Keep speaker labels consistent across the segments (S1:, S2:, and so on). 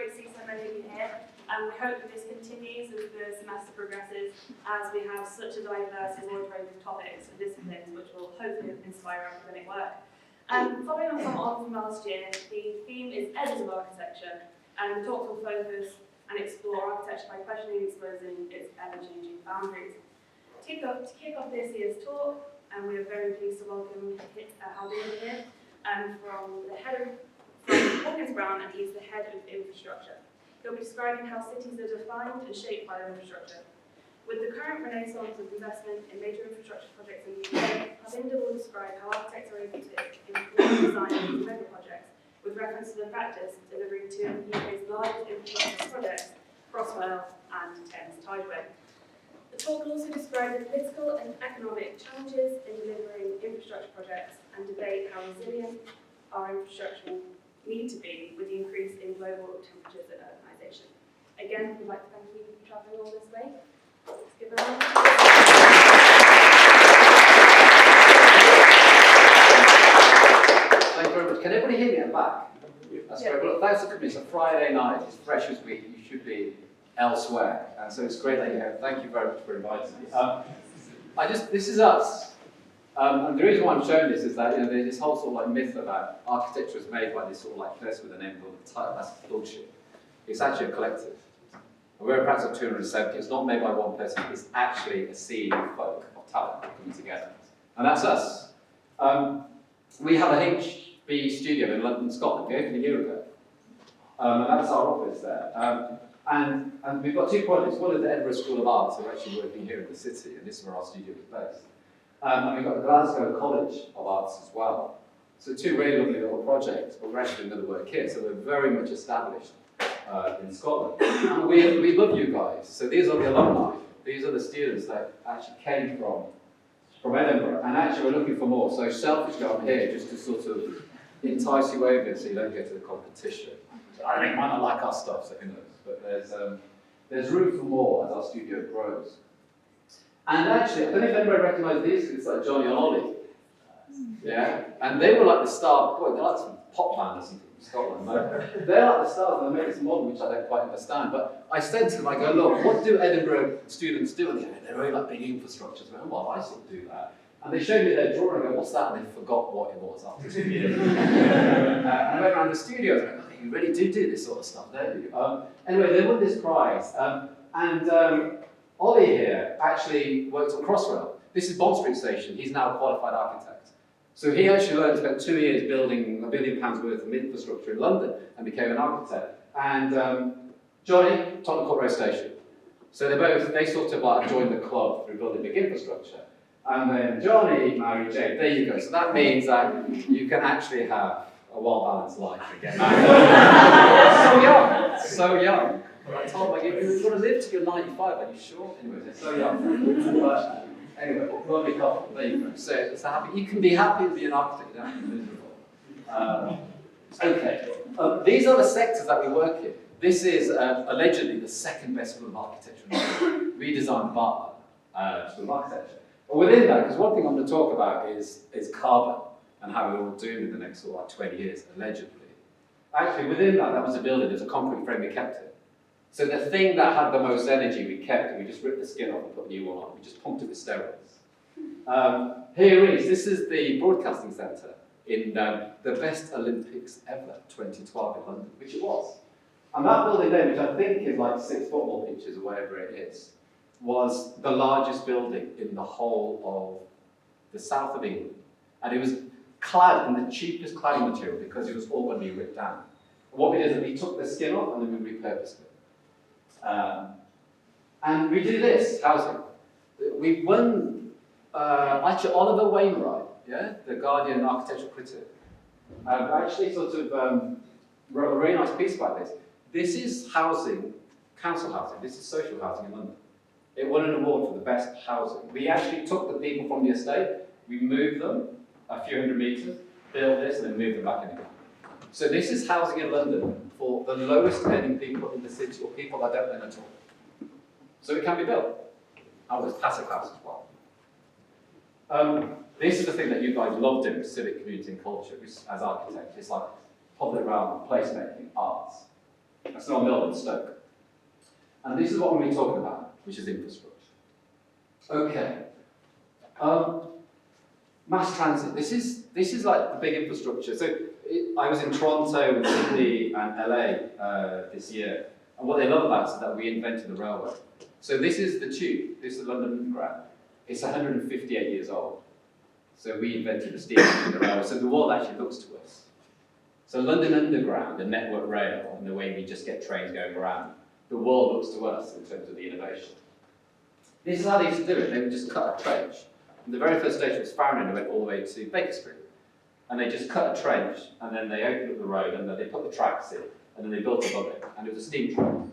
S1: great to see so many of you here, and we hope that this continues as the semester progresses, as we have such a diverse and wide range of topics and disciplines which will hopefully inspire our academic work. Following on from last year, the theme is Edges of Architecture, and the talks will focus and explore architecture by questioning and exposing its ever-changing boundaries. To kick off this year's talk, and we are very pleased to welcome Harbinder here, from Hawkins Brown, and he's the head of infrastructure. He'll be describing how cities are defined and shaped by their infrastructure. With the current renaissance of investment in major infrastructure projects in the UK, Harbinder will describe how architects are able to influence design of these mega projects, with reference to the practice delivering two of the UK's largest infrastructure projects, Crossrail and Thames Tideway. The talk will also describe the political and economic challenges in delivering infrastructure projects and debate how resilient our infrastructure will need to be with the increase in global temperatures and urbanisation. Again, we'd like to thank you for travelling all this way. Let's give a round.
S2: Thank you very much. Can everybody hear me at the back? That's great. Well, thanks for coming. It's a Friday night. It's Freshers Week. You should be elsewhere, and so it's great that you're here. Thank you very much for inviting me. This is us. And the reason why I'm showing this is that there's this whole sort of like myth about architecture is made by this sort of like person with a name called the title. That's bullshit. It's actually a collective. And we're a practice of 270. It's not made by one person. It's actually a sea of folk of talent coming together, and that's us. We have a HB studio in London, Scotland. We opened a year ago, and that's our office there. And we've got two projects. One is the Edinburgh School of Arts, who are actually working here in the city, and this is where our studio is based. And we've got the Glasgow College of Arts as well. So two really lovely little projects, but we're actually doing other work here, so we're very much established in Scotland. And we love you guys. So these are the alumni. These are the students that actually came from Edinburgh, and actually we're looking for more. So selfishly, I'm here just to sort of entice you over so you don't go to the competition. So I think you might not like our stuff, so who knows. But there's room for more as our studio grows. And actually, I don't know if anybody recognises these, it's like Johnny and Ollie. Yeah? And they were like the star, boy, they're like some pop band or something from Scotland. They're like the stars, and they make this model, which I don't quite understand. But I said to them, I go, look, what do Edinburgh students do? And they're really like big infrastructures. I go, well, I sort of do that. And they showed me their drawing, and I go, what's that? And they forgot what it was after 2 years. And I went around the studios, and I go, oh, you really do this sort of stuff, don't you? Anyway, they won this prize. Ollie here actually worked on Crossrail. This is Bond Street Station. He's now a qualified architect. So he actually spent 2 years building £1 billion worth of infrastructure in London and became an architect. And Johnny, Tottenham Court Road Station. So they sort of like joined the club through building big infrastructure. And then Johnny married Jane. There you go. So that means that you can actually have a well-balanced life again. So young. I told them, you're going to live till you're 95, are you sure? Anyway, they're so young. But anyway, lovely couple, there you go. So it's happy. You can be happy to be an architect, you don't have to be miserable. Okay. These are the sectors that we work in. This is allegedly the second best school of architecture in the world. Redesigned Bartlett School of Architecture. But within that, because one thing I'm going to talk about is carbon and how we're all doomed in the next sort of like 20 years, allegedly. Actually, within that was a building, there's a concrete frame, we kept it. So the thing that had the most energy we kept, and we just ripped the skin off and put a new one on. We just pumped it with steroids. This is the broadcasting centre in the best Olympics ever, 2012 in London, which it was. And that building there, which I think is like 6 football pitches or whatever it is, was the largest building in the whole of the south of England. And it was clad in the cheapest cladding material because it was all going to be ripped down. And what we did is we took the skin off and then we repurposed it. And we do this, housing. We won, actually Oliver Wainwright, the Guardian architectural critic, actually sort of wrote a very nice piece about this. This is housing, council housing, this is social housing in London. It won an award for the best housing. We actually took the people from the estate, we moved them a few hundred metres, built this, and then moved them back in again. So this is housing in London for the lowest earning people in the city, or people that don't earn at all. So it can be built. And there's passive house as well. This is the thing that you guys love doing, civic community and culture, as architects. It's like public realm, placemaking, arts. That's not Mill and Stoke. And this is what we're going to be talking about, which is infrastructure. Okay. Mass transit. This is like the big infrastructure. So I was in Toronto, Sydney, and LA this year, and what they love about it is that we invented the railway. So this is the tube. This is the London Underground. It's 158 years old. So we invented the steam engine, the railway. So the world actually looks to us. So London Underground, the network rail, and the way we just get trains going around, the world looks to us in terms of the innovation. This is how they used to do it. They would just cut a trench. And the very first station was Farringdon, and went all the way to Baker Street. And they just cut a trench, and then they opened up the road, and then they put the tracks in, and then they built above it, and it was a steam train.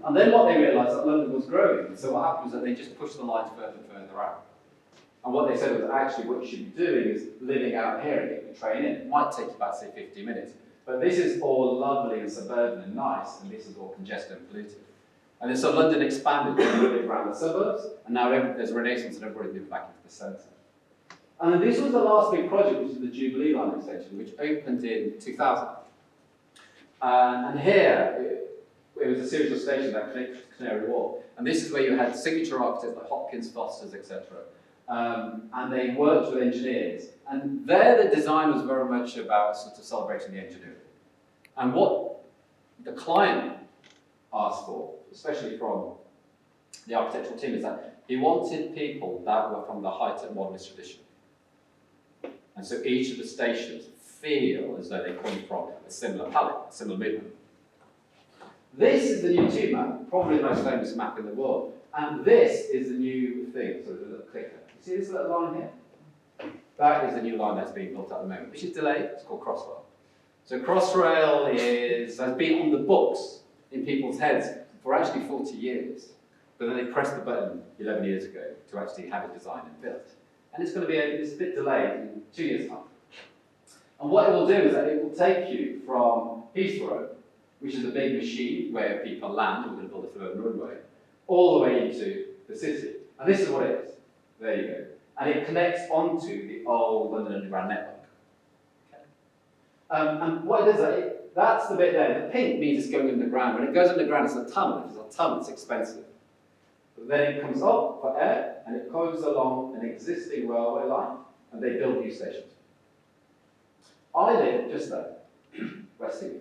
S2: And then what they realised that London was growing, and so what happened was that they just pushed the lines further and further out. And what they said was actually what you should be doing is living out here and getting the train in. It might take you about, say, 50 minutes. But this is all lovely and suburban and nice, and this is all congested and polluted. And then so London expanded around the suburbs, and now there's a renaissance and everybody moved back into the centre. And then this was the last big project, which is the Jubilee Line extension, which opened in 2000. And here, it was a series of stations that connected to Canary Wharf. And this is where you had signature architects like Hopkins, Foster's, etc. And they worked with engineers. And there the design was very much about sort of celebrating the engineering. And what the client asked for, especially from the architectural team, is that he wanted people that were from the high-tech modernist tradition. And so each of the stations feel as though they come from a similar palette, a similar movement. This is the new tube map, probably the most famous map in the world. And this is the new thing, so the little clicker. You see this little line here? That is the new line that's being built at the moment, which is delayed. It's called Crossrail. So Crossrail has been on the books in people's heads for actually 40 years. But then they pressed the button 11 years ago to actually have it designed and built. And it's going to be a bit delayed in 2 years' time. And what it will do is that it will take you from Heathrow, which is a big machine where people land, we're going to build a third runway, all the way into the city. And this is what it is. There you go. And it connects onto the old London Underground network. Okay. And what it does, that's the bit there. The pink means it's going underground. When it goes underground, it's a tunnel. If it's a tunnel, it's expensive. But then it comes up for air, and it goes along an existing railway line, and they build new stations. I live just there, West End.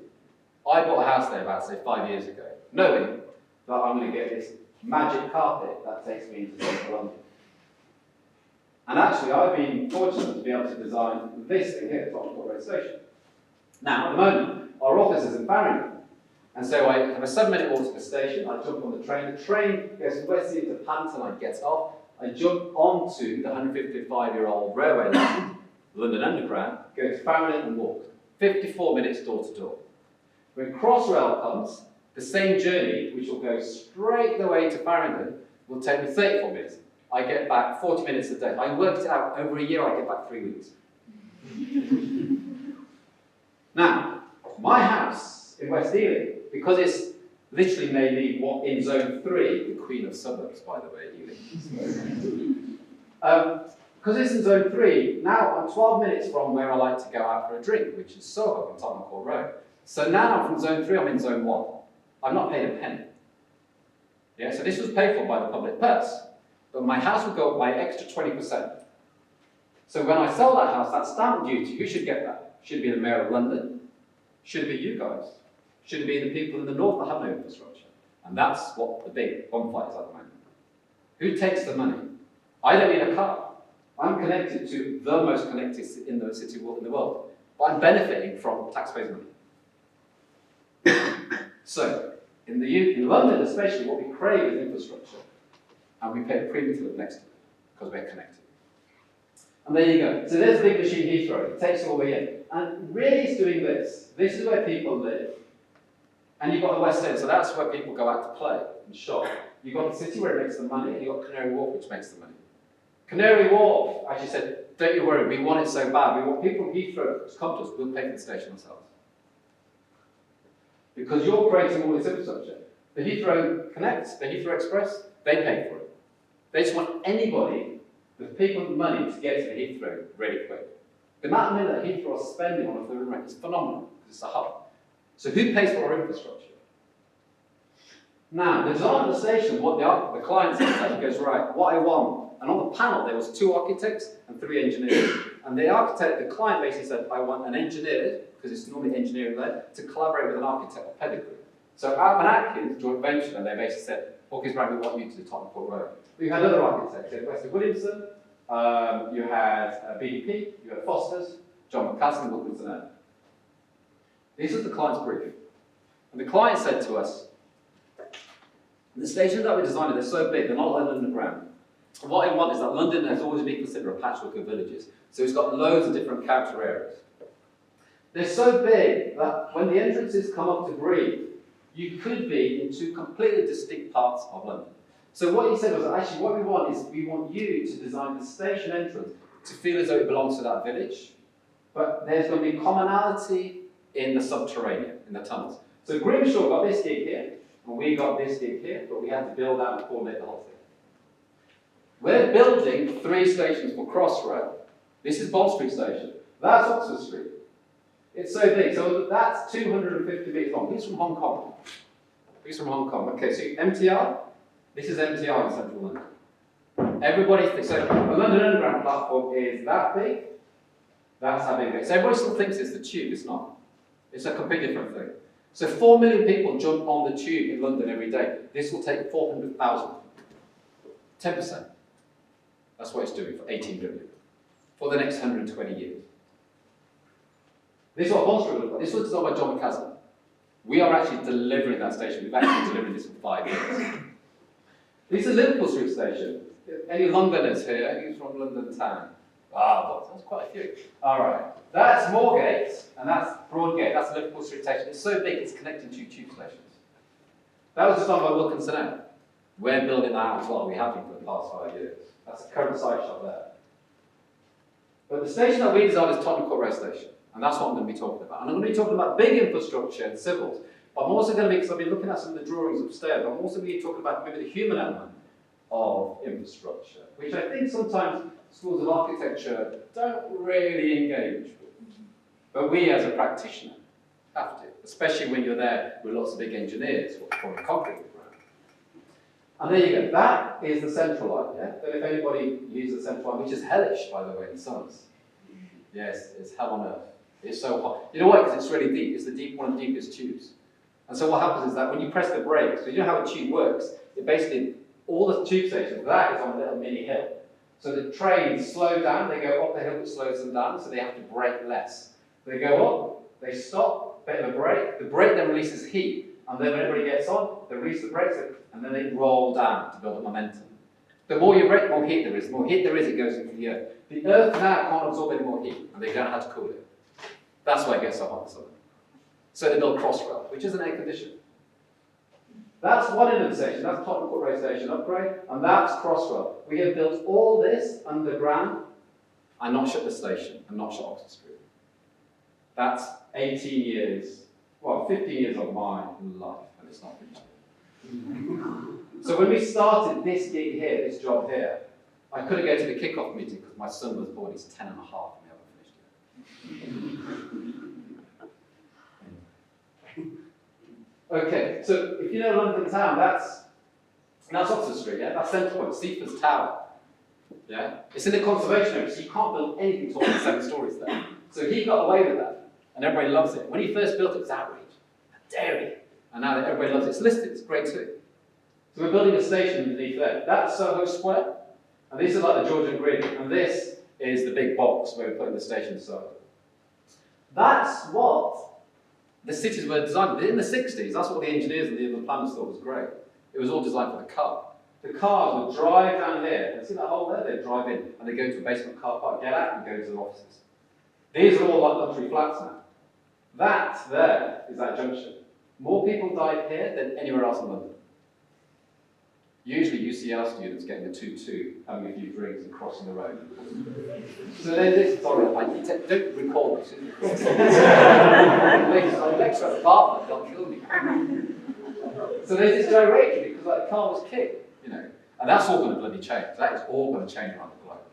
S2: I bought a house there about, say, 5 years ago, knowing that I'm going to get this magic carpet that takes me into central London. And actually, I've been fortunate to be able to design this thing here, Tottenham Road Station. Now, at the moment, our office is in Farringdon. And so I have a 7-minute walk to the station, I jump on the train goes from West End to Panton, I get off, I jump onto the 155-year-old railway line, London Underground, go to Farringdon and walk. 54 minutes door to door. When Crossrail comes, the same journey, which will go straight the way to Farringdon, will take me 34 minutes. I get back 40 minutes a day. I worked it out, over a year I get back 3 weeks. Now, my house in West Ealing, because it's literally maybe what in zone 3, the queen of suburbs, by the way, Ealing. Because it's in zone 3, now I'm 12 minutes from where I like to go out for a drink, which is Soho on Tottenham Court Road. So now I'm from zone 3, I'm in zone 1. I've not paid a penny. Yeah, so this was paid for by the public purse. But my house would go up by extra 20%. So when I sell that house, that stamp duty, who should get that? Should it be the Mayor of London? Should it be you guys? Should it be the people in the north that have no infrastructure? And that's what the big bonfire is at the moment. Who takes the money? I don't need a car. I'm connected to the most connected in the city in the world. But I'm benefiting from taxpayers' money. So, in London especially, what we crave is infrastructure. And we pay a premium to live next to it, because we're connected. And there you go. So there's a big machine Heathrow. It takes you all the way in. And really it's doing this. This is where people live. And you've got the West End, so that's where people go out to play and shop. You've got the city where it makes the money, and you've got Canary Wharf, which makes the money. Canary Wharf actually said, don't you worry, we want it so bad. We want people from Heathrow to come to us, we'll pay for the station ourselves. Because you're creating all this infrastructure. The Heathrow Connect, the Heathrow Express, they pay for it. They just want anybody with people with money to get to the Heathrow really quick. The amount of money that Heathrow are spending on a third rate is phenomenal, because it's a hub. So who pays for our infrastructure? Now, the design of the station, what the client said, he goes, right, what I want. And on the panel, there was 2 architects and 3 engineers. And the client basically said, I want an engineer, because it's normally engineering-led, to collaborate with an architect of pedigree. So Alban Atkins, joint venture, and they basically said, Hawkins Brown, we want you to do Tottenham Court Road. But you had other architects, you had Wesley Williamson, you had BDP, you had Foster's, John McCaslin, Wilkinson Ed. This is the client's brief. And the client said to us, the stations that we designed, they're so big, they're not London Underground. And what I want is that London has always been considered a patchwork of villages. So it's got loads of different character areas. They're so big that when the entrances come up to breathe, you could be in 2 completely distinct parts of London. So what he said was, actually what we want is, we want you to design the station entrance to feel as though it belongs to that village, but there's going to be commonality in the subterranean, in the tunnels. So Grimshaw got this gig here, and we got this gig here, but we had to build out and coordinate the whole thing. We're building 3 stations for Crossrail. This is Bond Street Station. That's Oxford Street. It's so big. So that's 250 metres long. Who's from Hong Kong? Who's from Hong Kong? Okay, so MTR. This is MTR in central London. Everybody thinks, so the London Underground platform is that big. That's how big it is. So everybody still thinks it's the tube. It's not. It's a completely different thing. So 4 million people jump on the tube in London every day. This will take 400,000. 10%. That's what it's doing for 18 billion. For the next 120 years. This is what Bond Street looks like. This was designed by John McCaslin. We are actually delivering that station. We've actually delivered this for 5 years. This is Liverpool Street Station. Any Londoners here? Who's from London town? Ah, that's quite a few. All right. That's Moorgate, and that's Broadgate. That's Liverpool Street Station. It's so big, it's connecting 2 tube stations. That was designed by Wilkinson Ed. We're building that out as well. We have been for the past 5 years. That's the current site shot there. But the station that we designed is Tottenham Court Road Station. And that's what I'm going to be talking about. And I'm going to be talking about big infrastructure and civils. But I'm also going to be, because I've been looking at some of the drawings upstairs, I'm also going to be talking about maybe the human element of infrastructure, which I think sometimes schools of architecture don't really engage with. But we as a practitioner have to, especially when you're there with lots of big engineers or concrete around. And there you go. That is the central line, yeah? But if anybody uses the central line, which is hellish, by the way, in summers. Yes, it's hell on earth. It's so hot. You know why? Because it's really deep. It's one of the deepest tubes. And so what happens is that when you press the brake, so you know how a tube works, it basically, all the tube stations, that is on a little mini hill. So the trains slow down, they go up the hill, which slows them down, so they have to brake less. They go up, they stop, bit of a brake, the brake then releases heat, and then when everybody gets on, they release the brakes, and then they roll down to build up momentum. The more you brake, the more heat there is. The more heat there is, it goes into the earth. The earth now can't absorb any more heat, and they don't know how to cool it. That's why it gets so hot in summer. So they build Crossrail, which is an air conditioner. That's one end of the station, that's Tottenham Court Road Station upgrade, and that's Crossrail. We have built all this underground and not shut the station, and not shut Oxford Street. That's 18 years, well, 15 years of my life, and it's not finished. So when we started this gig here, this job here, I couldn't go to the kickoff meeting because my son was born, he's 10 and a half, and we haven't finished yet. Okay, so if you know London town, that's Oxford Street, yeah? That's Central Point, Steeples Tower. Yeah? It's in the conservation area, so you can't build anything taller than 7 stories there. So he got away with that, and everybody loves it. When he first built it, it was outrage. How dare he? And now that everybody loves it, it's listed, it's great too. So we're building a station underneath there. That's Soho Square, and this is like the Georgian Grid, and this is the big box where we're putting the station in Soho. That's what the cities were designed. In the 60s, that's what the engineers and the urban planners thought was great. It was all designed for the car. The cars would drive down here, and see that hole there? They'd drive in, and they'd go to a basement car park, get out, and go to the offices. These are all like luxury flats now. That there is that junction. More people died here than anywhere else in London. Usually UCL students getting a 2-2, having a few drinks and crossing the road. So there's this, sorry, I need to, don't record this. I'm lecturer at Harvard, they'll kill me. So there's this direction because like, the car was kicked, you know. And that's all going to bloody change. That is all going to change around the globe.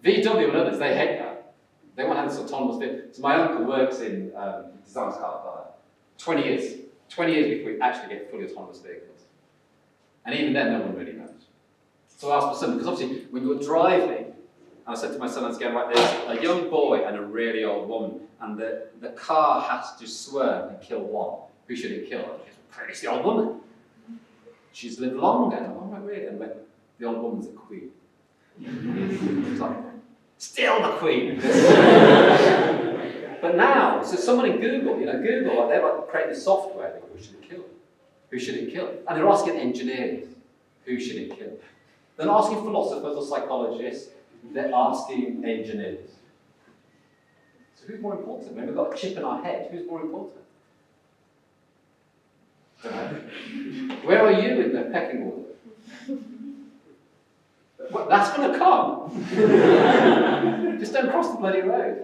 S2: VW and others, they hate that. They want to have this autonomous vehicle. So my uncle works in designs car 20 years. 20 years before we actually get fully autonomous vehicles. And even then, no one really knows. So I asked my son, because obviously when you're driving, and I said to my son, again, right, there's a young boy and a really old woman, and the car has to swerve and kill one. Who should it kill? It's the old woman. She's lived longer. And I'm like, oh, right, really? And the old woman's the queen. It's like, still the queen. But now, so someone in Google, Google, like, they're like creating software. They go, who should it kill? Who should it kill? And they're asking engineers, who should it kill? They're not asking philosophers or psychologists. They're asking engineers. So who's more important? When we've got a chip in our head, who's more important? Don't know. Where are you in the pecking order? Well, that's going to come. Just don't cross the bloody road.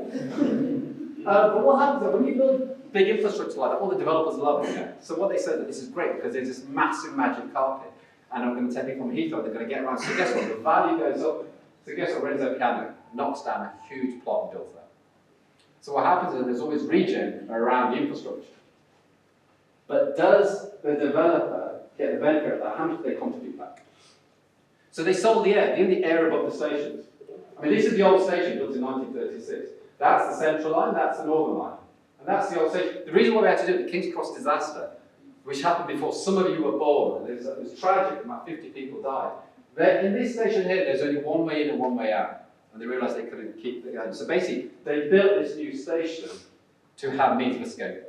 S2: But what happens is when you build big infrastructure like that, all the developers love it. So what they said that this is great because there's this massive magic carpet, and I'm going to take it from Heathrow. They're going to get around. So guess what? The value goes up. So guess what? Renzo Piano knocks down a huge plot and builds that. So what happens is there's always regen around the infrastructure. But does the developer get the benefit of that? How much do they contribute back? So they sold the air above the stations. I mean, this is the old station built in 1936. That's the central line, that's the northern line. And that's the old station. The reason why we had to do it, the King's Cross disaster, which happened before some of you were born, it was tragic, about 50 people died. In this station here, there's only one way in and one way out. And they realised they couldn't keep it going. So basically, they built this new station to have means of escape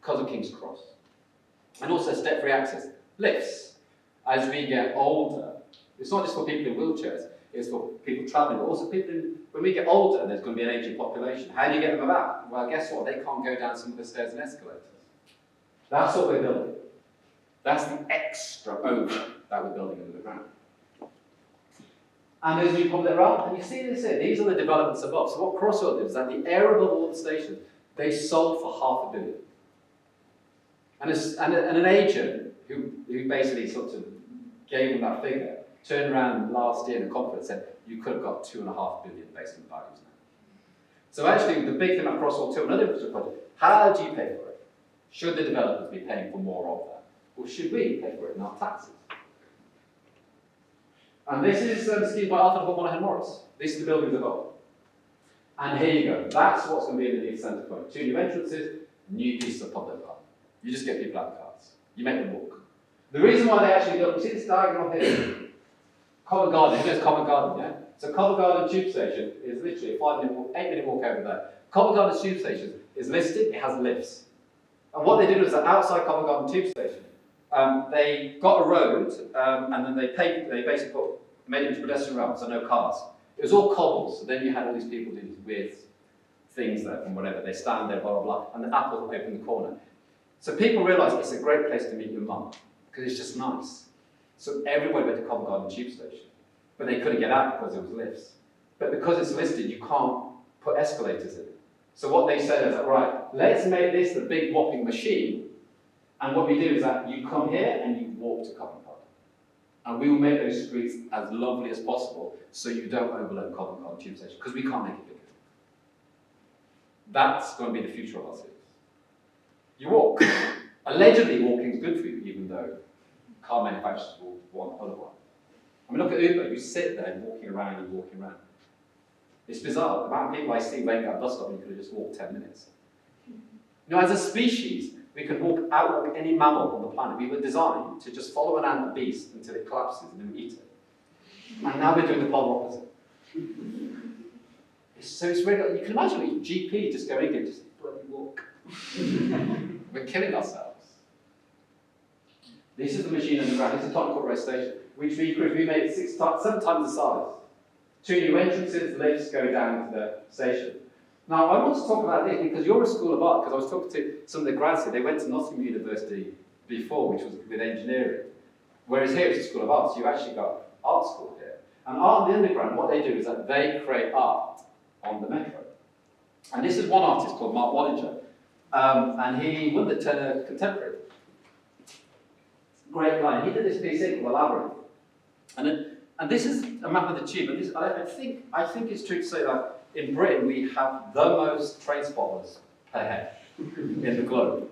S2: because of King's Cross. And also step-free access. Lifts. As we get older, it's not just for people in wheelchairs, it's for people travelling, but also people when we get older and there's going to be an ageing population, how do you get them about? Well, guess what? They can't go down some of the stairs and escalators. That's what we're building. That's the extra over that we're building under the ground. And there's new public rail, and you see this here. These are the developments above. So what Crossrail did is that the area above all the stations, they sold for $500 million. And an agent who basically sort of gave them that figure turned around last year in a conference and said, you could have got $2.5 billion based on the values now. So actually, the big thing about Crossrail 2, another infrastructure project, how do you pay for it? Should the developers be paying for more of that? Or should we pay for it in our taxes? And this is schemed by Arthur Monaghan Morris. This is the buildings above. And here you go. That's what's going to be in the new centre point. 2 new entrances, new pieces of public art. You just get people out of cars. You make them walk. The reason why they actually built, you see this diagram up here? Covent Garden, who knows Covent Garden, yeah? So Covent Garden Tube Station is literally a 8-minute walk over there. Covent Garden Tube Station is listed, it has lifts. And what they did was that outside Covent Garden Tube Station, they got a road, and then they basically made it into pedestrian realm, so no cars. It was all cobbles, so then you had all these people doing these weird things there from whatever. They stand there, blah, blah, blah, and the apple opened the corner. So people realised it's a great place to meet your mum, because it's just nice. So everybody went to Covent Garden Tube Station, but they couldn't get out because there was lifts. But because it's listed, you can't put escalators in. So what they said is that, right, let's make this the big whopping machine, and what we do is that you come here and you walk to Covent Garden. And we will make those streets as lovely as possible so you don't overload Covent Garden Tube Station, because we can't make it bigger. That's going to be the future of our cities. You walk. Allegedly, walking is good for you, even though car manufacturers will want otherwise. I mean, look at Uber. You sit there walking around and walking around. It's bizarre. The amount of people I see waiting at a bus stop and you could have just walked 10 minutes. You know, as a species, we can outwalk any mammal on the planet. We were designed to just follow an ant beast until it collapses and then we eat it. And now we're doing the polar opposite. So it's really, you can imagine a GP just going and just bloody walk. We're killing ourselves. This is the machine underground. This is Tottenham Court Road Station, which we made 7 times the size. 2 new entrances, lifts go down to the station. Now, I want to talk about this because you're a school of art, because I was talking to some of the grads here. They went to Nottingham University before, which was with engineering. Whereas here it's a school of art, so you actually got art school here. And art in the underground, what they do is that they create art on the metro. And this is one artist called Mark Wallinger, and he won the Turner Contemporary. Great guy. He did this piece here called The Labyrinth. And this is a map of the tube. And this, I think it's true to say that in Britain we have the most train spotters per head in the globe.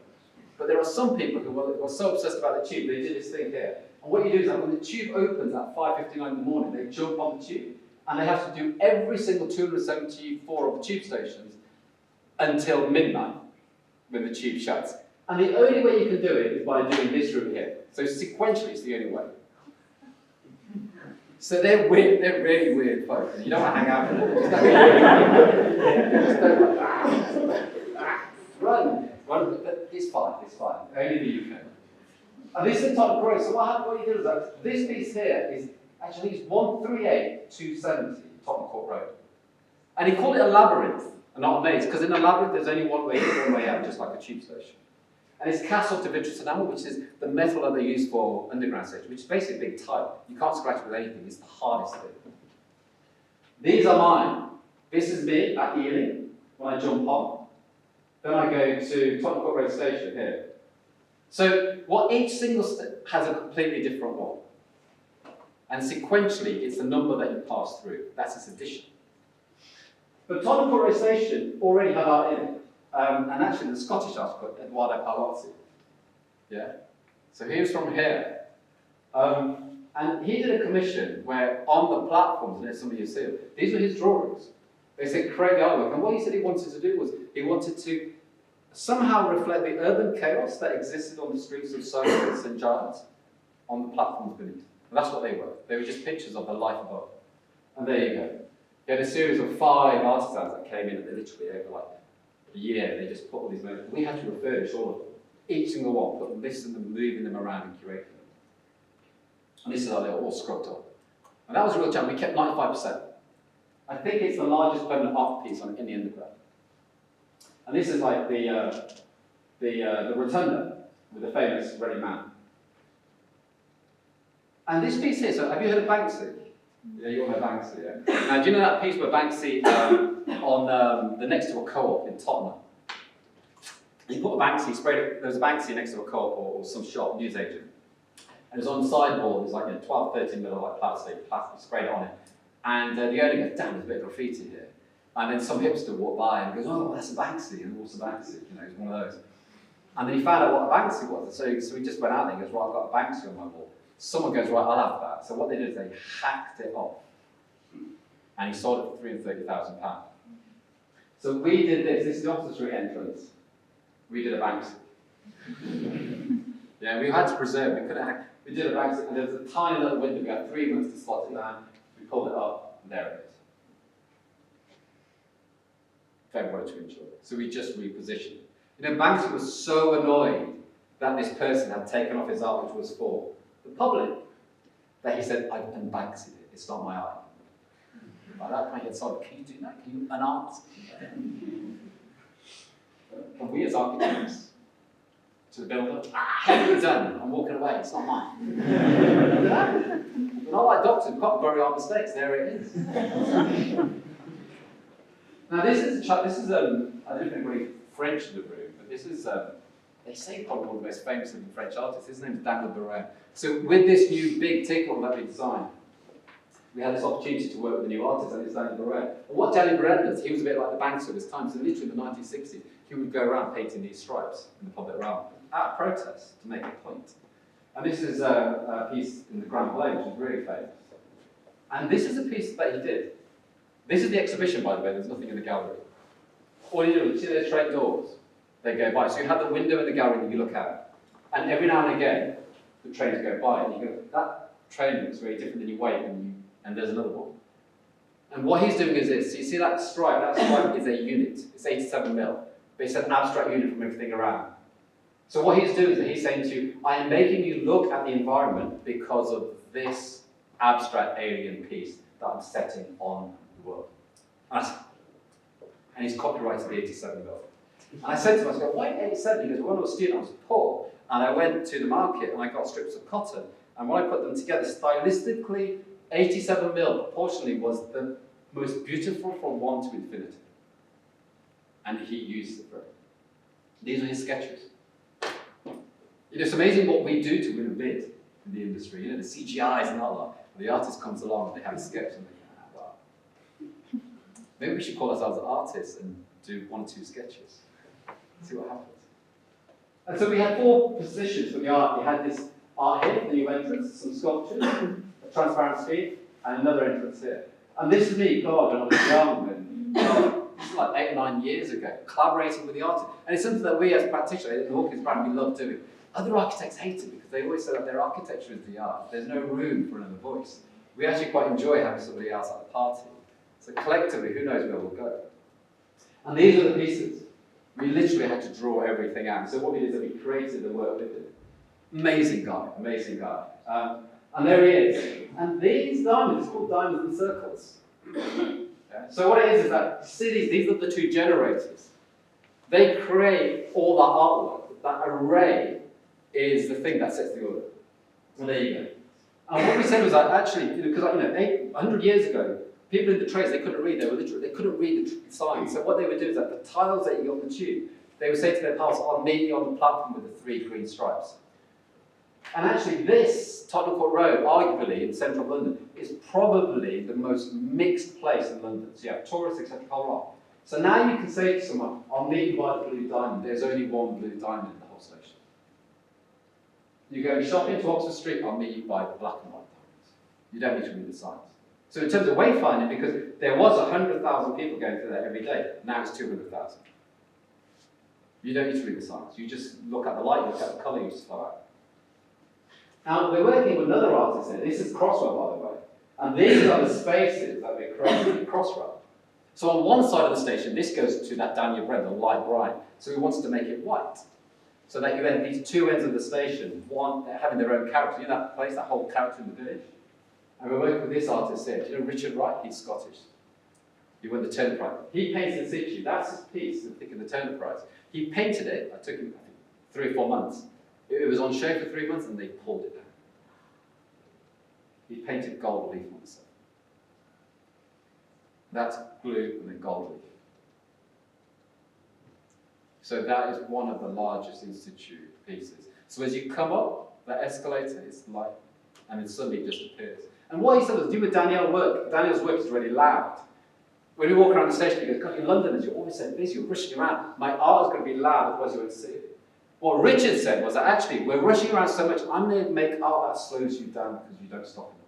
S2: But there are some people who are so obsessed about the tube, they did this thing here. And what you do is that when the tube opens at 5:59 in the morning, they jump on the tube, and they have to do every single 274 of the tube stations until midnight, when the tube shuts. And the only way you can do it is by doing this route here. So sequentially, it's the only way. So they're weird, they're really weird folks. You don't want to hang out with them. Just don't run. It's fine, it's fine. Only the UK. And this is Tottenham Cross. So what you do is that this piece here is actually it's 138,270 Tottenham Court Road. And he called it a labyrinth and not a maze, because in a labyrinth there's only one way in, one way out, just like a tube station. And it's cast off to vitreous enamel, which is the metal that they use for underground station, which is basically a big type. You can't scratch it with anything, it's the hardest thing. These are mine. This is me at Ealing, when I jump on. Then I go to Tottenham Court Road Station here. So what each single step has a completely different one. And sequentially, it's the number that you pass through. That's its addition. But Tottenham Court Road Station already had art in it. And actually, the Scottish artist, Edoardo Palazzi. Yeah? So he was from here. And he did a commission where on the platforms, and there's some of you see it, these were his drawings. They said Craig artwork. And what he said he wanted to do was, he wanted to somehow reflect the urban chaos that existed on the streets of Soho and St Giles on the platforms beneath. And that's what they were. They were just pictures of the life above. And there you go. You had a series of 5 artisans that came in, and they literally over like a year, they just put all these moments. We had to refurbish all of them. Each single one, put them, listing them, moving them around and curating them. And this is how they were all scrubbed up. And that was a real challenge. We kept 95%. I think it's the largest permanent art piece in the underground. And this is like the rotunda with the famous Ready Man. And this piece here, so have you heard of Banksy? Yeah, you all know Banksy, yeah? Now, do you know that piece where Banksy, on the next to a co-op in Tottenham? He put a Banksy, sprayed it, there was a Banksy next to a co-op or some shop, newsagent. And it was on the sideboard, there's like 12, 13 mil like plastic, sprayed it on it. And the owner goes, damn, there's a bit of graffiti here. And then some hipster walked by and goes, oh, that's a Banksy, and what's a Banksy? You know, it's one of those. And then he found out what a Banksy was. So he just went out there and goes, right, I've got a Banksy on my wall. Someone goes, right, I'll have that. So what they did is they hacked it off. And he sold it for £330,000. So we did this is the Oxford Street entrance. We did a Banksy. Yeah, we had to preserve it. We couldn't hack. We did a Banksy, and there was a tiny little window. We had 3 months to slot it down. We pulled it up, and there it is. Very wanted to enjoy it. So we just repositioned it. You know, Banksy was so annoyed that this person had taken off his art, which was for the public, that he said, I've unbanksied it. It's not my art. By that point, he had said, can you do that? Can you unart? And we as architects, to the builder, what have you done? I'm walking away. It's not mine. We're not like doctors. We've got to bury our mistakes. There it is. Now this is I don't think anybody French in the room, but this is they say probably one of the most famous living French artists. His name is Daniel Barret. So with this new big tickle that we designed, we had this opportunity to work with a new artist, and it's Daniel Barret. And what Daniel Barret does, he was a bit like the Banksy of his time. So literally in the 1960s, he would go around painting these stripes in the public realm out of protest to make a point. And this is a piece in the Grand Palais, which is really famous. And this is a piece that he did. This is the exhibition, by the way. There's nothing in the gallery. All you do is see those straight doors. They go by. So you have the window in the gallery that you look at, and every now and again, the trains go by, and you go, that train looks very different than you wait, and there's another one. And what he's doing is this. So you see that stripe? That stripe is a unit. It's 87 mil. But it's an abstract unit from everything around. So what he's doing is that he's saying to you, I am making you look at the environment because of this abstract alien piece that I'm setting on the world. And he's copyrighted the 87 mil. And I said to him, I said, why 87? He goes, when I was a student, I was poor. And I went to the market and I got strips of cotton. And when I put them together, stylistically, 87 mil proportionally was the most beautiful from 1 to infinity. And he used it for it. These are his sketches. You know, it's amazing what we do to win a bid in the industry. You know, the CGIs and all that. The artist comes along and they have a sketch and they go, wow. Maybe we should call ourselves artists and do 1 or 2 sketches. See what happens. And so we had 4 positions for the art. We had this art here, the new entrance, some sculptures, a transparent screen, and another entrance here. And this is me, God, when I was young, and this is like 8 or 9 years ago, collaborating with the artists. And it's something that we as practitioners in Hawkins Brown, we love doing. Other architects hate it because they always say that their architecture is the art. There's no room for another voice. We actually quite enjoy having somebody else at the party. So collectively, who knows where we'll go. And these are the pieces. We literally had to draw everything out. So what we did is that we created the work with him. Amazing guy, amazing guy. And there he is. And these diamonds, it's called diamonds and circles. Yeah. So what it is that, you see these are the two generators. They create all that artwork. That array is the thing that sets the order. Well, there you go. And what we said was that actually, because 100 years ago, people in the trades, they couldn't read. They couldn't read the signs. So what they would do is that the tiles that you got on the tube, they would say to their pals, "I'll meet you on the platform with the 3 green stripes." And actually, this Tottenham Court Road, arguably in central London, is probably the most mixed place in London. So you have tourists, etc. So now you can say to someone, "I'll meet you by the blue diamond." There's only one blue diamond in the whole station. You go shopping to Oxford Street, "I'll meet you by the black and white diamonds." You don't need to read the signs. So in terms of wayfinding, because there was 100,000 people going through there every day, now it's 200,000. You don't need to read the signs. You just look at the light, look at the colour you just follow out. Now, we're working with another artist here. This is Crossrail, by the way. And these are the spaces that we're creating in Crossrail. So on one side of the station, this goes to that Daniel Brent, the light brine. So we wanted to make it white. So that you end these two ends of the station, one having their own character. You know that place, that whole character in the village. And we're working with this artist here. Do you know Richard Wright? He's Scottish. He won the Turner Prize. He painted in situ. That's his piece, I think, in the Turner Prize. He painted it. It took him, I think, 3 or 4 months. It was on show for 3 months and they pulled it down. He painted gold leaf on the side. That's blue and then gold leaf. So that is one of the largest institute pieces. So as you come up, that escalator is light, and then suddenly it just appears. And what he said was, do with Daniel's work is really loud. When we walk around the station, he goes, in London, as you're always so busy, you're rushing around, my art is going to be loud, otherwise you won't see it. What Richard said was that actually, we're rushing around so much, I'm going to make art that slows you down because you don't stop enough.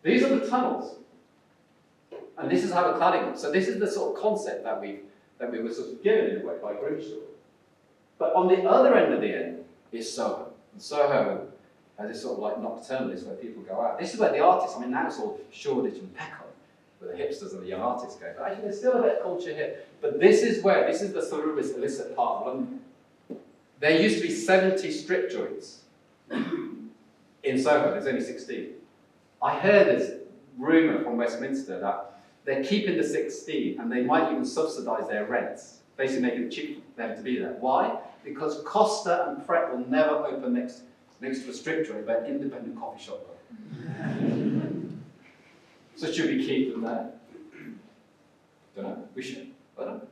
S2: These are the tunnels. And this is how we're cladding them. So this is the sort of concept that we were sort of given in a way by Grimshaw. But on the other end of the end is Soho. And Soho has this sort of like nocturnalist where people go out. This is where the artists, I mean now it's all Shoreditch and Peckham, where the hipsters and the young artists go. But actually there's still a bit of culture here. But this is the Saluris illicit part of London. There used to be 70 strip joints in Soho, there's only 16. I heard this rumour from Westminster that they're keeping the 16 and they might even subsidise their rents, basically making it cheap for them to be there. Why? Because Costa and Pret will never open next to a strip joint, but an independent coffee shop. So should we keep them there? Don't know. We should. I don't know.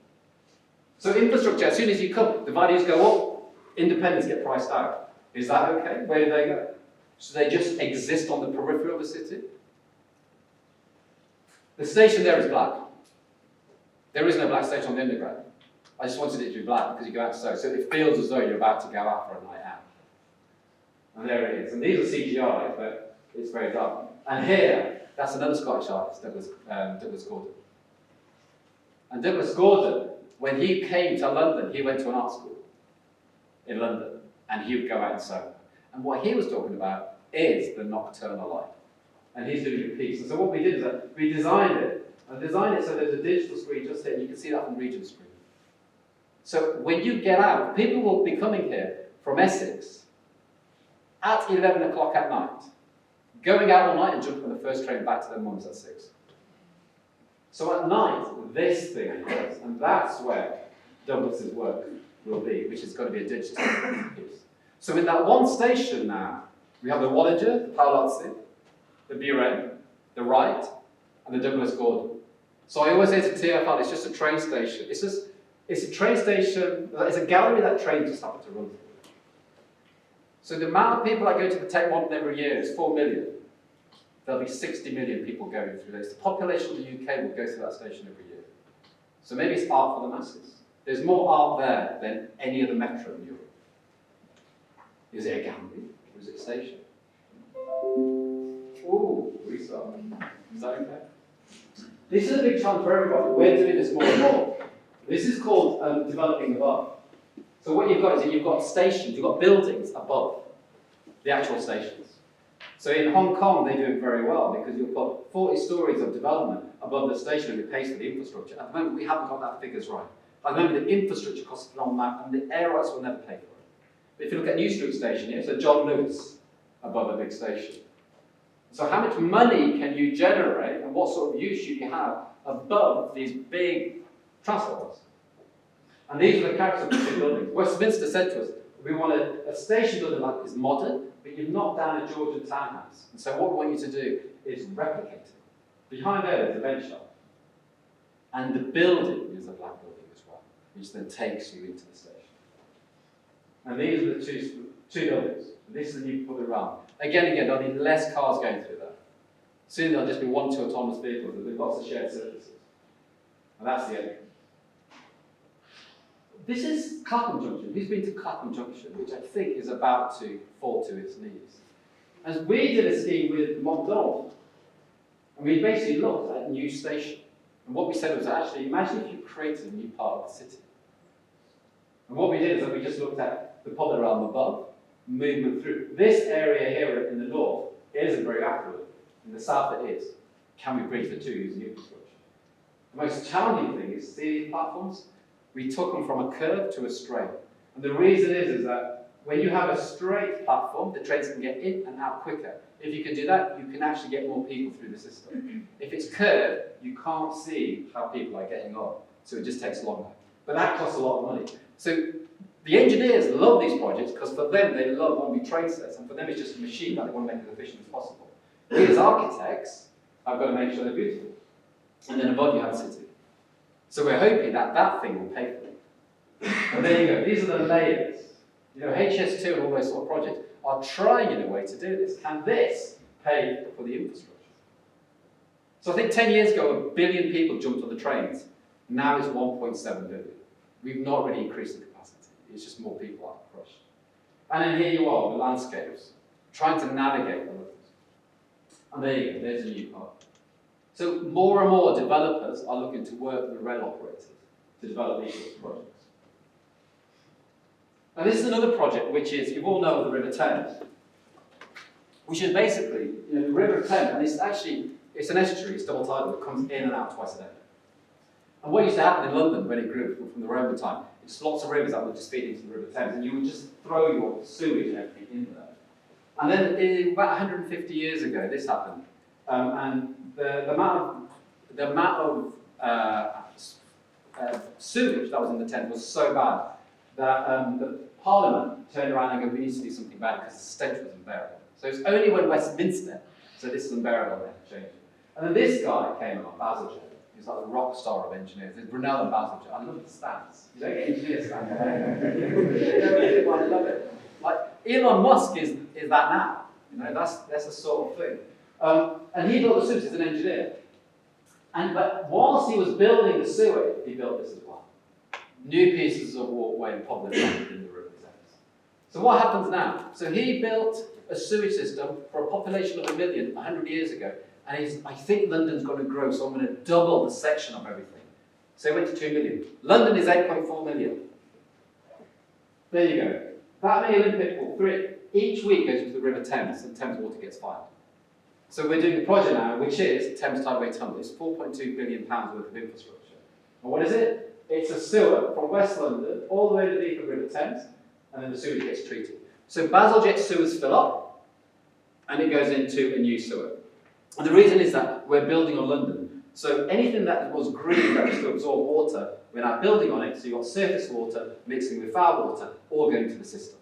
S2: So infrastructure, as soon as you come, the values go up, independents get priced out. Is that okay? Where do they go? So they just exist on the periphery of the city? The station there is black. There is no black station on the underground. I just wanted it to be black because you go out to Soho. So it feels as though you're about to go out for a night out. And there it is. And these are CGI, but it's very dark. And here, that's another Scottish artist, Douglas Gordon. And Douglas Gordon, when he came to London, he went to an art school in London, and he would go out in Soho. And what he was talking about is the nocturnal light. And he's doing a piece. And so what we did is that we designed it, and designed it so there's a digital screen just here, and you can see that on the Regent screen. So when you get out, people will be coming here from Essex at 11 o'clock at night, going out all night and jumping on the first train back to their mums at 6. So at night, this thing occurs, and that's where Douglas's work will be, which is going to be a digital piece. So in that one station now, we have the Wallinger, the Paolazzi, the Buren, the Wright, and the Douglas Gordon. So I always say to TfL, it's just a train station. It's a train station, it's a gallery that trains just happen to run through. So the amount of people that go to the Tate Modern every year is 4 million. There'll be 60 million people going through this. The population of the UK will go through that station every year. So maybe it's art for the masses. There's more art there than any other metro in Europe. Is it a Gambia or is it a station? Ooh, restart. Is that okay? This is a big challenge for everybody. We're doing this more and more. This is called developing above. So what you've got is that you've got stations, you've got buildings above the actual stations. So in Hong Kong, they do it very well because you've got 40 stories of development above the station and it pays for the infrastructure. At the moment, we haven't got that figures right. At the moment, the infrastructure costs a phenomenal amount and the air rights will never pay for it. But if you look at New Street Station here, so John Lewis above a big station. So how much money can you generate and what sort of use should you have above these big transformers? And these are the characteristics of the buildings. Westminster said to us, we want a station building like is modern, but you've knocked down a Georgian townhouse. And so what we want you to do is replicate it. Behind there is a bench shop. And the building is a black building as well, which then takes you into the station. And these are the two buildings. And this is the new public realm. Again, there'll be less cars going through there. Soon there'll just be 1, 2 autonomous vehicles. There'll be lots of shared surfaces. And that's the end. This is Clapham Junction. Who's been to Clapham Junction, which I think is about to fall to its knees? And we did a scheme with McDonald's. And we basically looked at a new station. And what we said was actually, imagine if you created a new part of the city. And what we did is that we just looked at the public realm above, movement through. This area here in the north isn't very affluent. In the south it is. Can we bridge the two using infrastructure? The most challenging thing is, see these platforms? We took them from a curve to a straight. And the reason is that when you have a straight platform, the trains can get in and out quicker. If you can do that, you can actually get more people through the system. If it's curved, you can't see how people are getting on, so it just takes longer. But that costs a lot of money. So the engineers love these projects because for them, they love one big train sets, and for them it's just a machine that they want to make as efficient as possible. We as architects have got to make sure they're beautiful. And then above you have a city. So we're hoping that that thing will pay for it. And there you go. These are the layers. You know, HS2 and all those sort of projects are trying in a way to do this. Can this pay for the infrastructure? So I think 10 years ago, 1 billion people jumped on the trains. Now it's 1.7 billion. We've not really increased the capacity. It's just more people are crushed. And then here you are, the landscapes, trying to navigate the roads. And there you go. There's a new part. So more and more developers are looking to work with rail operators to develop these sorts of projects. And this is another project which is, you all know of the River Thames, which is basically, you know, the River Thames, and it's actually, it's an estuary, it's double tidal, it comes in and out twice a day. And what used to happen in London when it grew from the Roman time, it's lots of rivers that would just feed into the River Thames, and you would just throw your sewage and everything in there. And then about 150 years ago, this happened. And the amount of sewage that was in the Thames was so bad that the Parliament turned around and said, we need to do something about it because the stench was unbearable. So it's only when Westminster said this is unbearable they had to change it. And then this guy came along, Bazalgette. He's like the rock star of engineers. There's Brunel and Bazalgette. I love the stats. You don't get engineers standing there. I love it. Like Elon Musk is that now. You know, that's the sort of thing. And he built the sewage as an engineer. But whilst he was building the sewer, he built this as well. New pieces of walkway and public land in the River Thames. So what happens now? So he built a sewage system for a population of 1 million 100 years ago. And I think London's going to grow, so I'm going to double the section of everything. So he went to 2 million. London is 8.4 million. There you go. That many Olympic pool, 3, each week goes into the River Thames, and Thames water gets fined. So we're doing a project now, which is Thames Tideway Tunnel. It's £4.2 billion worth of infrastructure. And what is it? It's a sewer from West London all the way underneath the River Thames, and then the sewage gets treated. So Bazalgette sewers fill up, and it goes into a new sewer. And the reason is that we're building on London. So anything that was green that was to absorb water, we're now building on it, so you've got surface water mixing with foul water, all going to the system.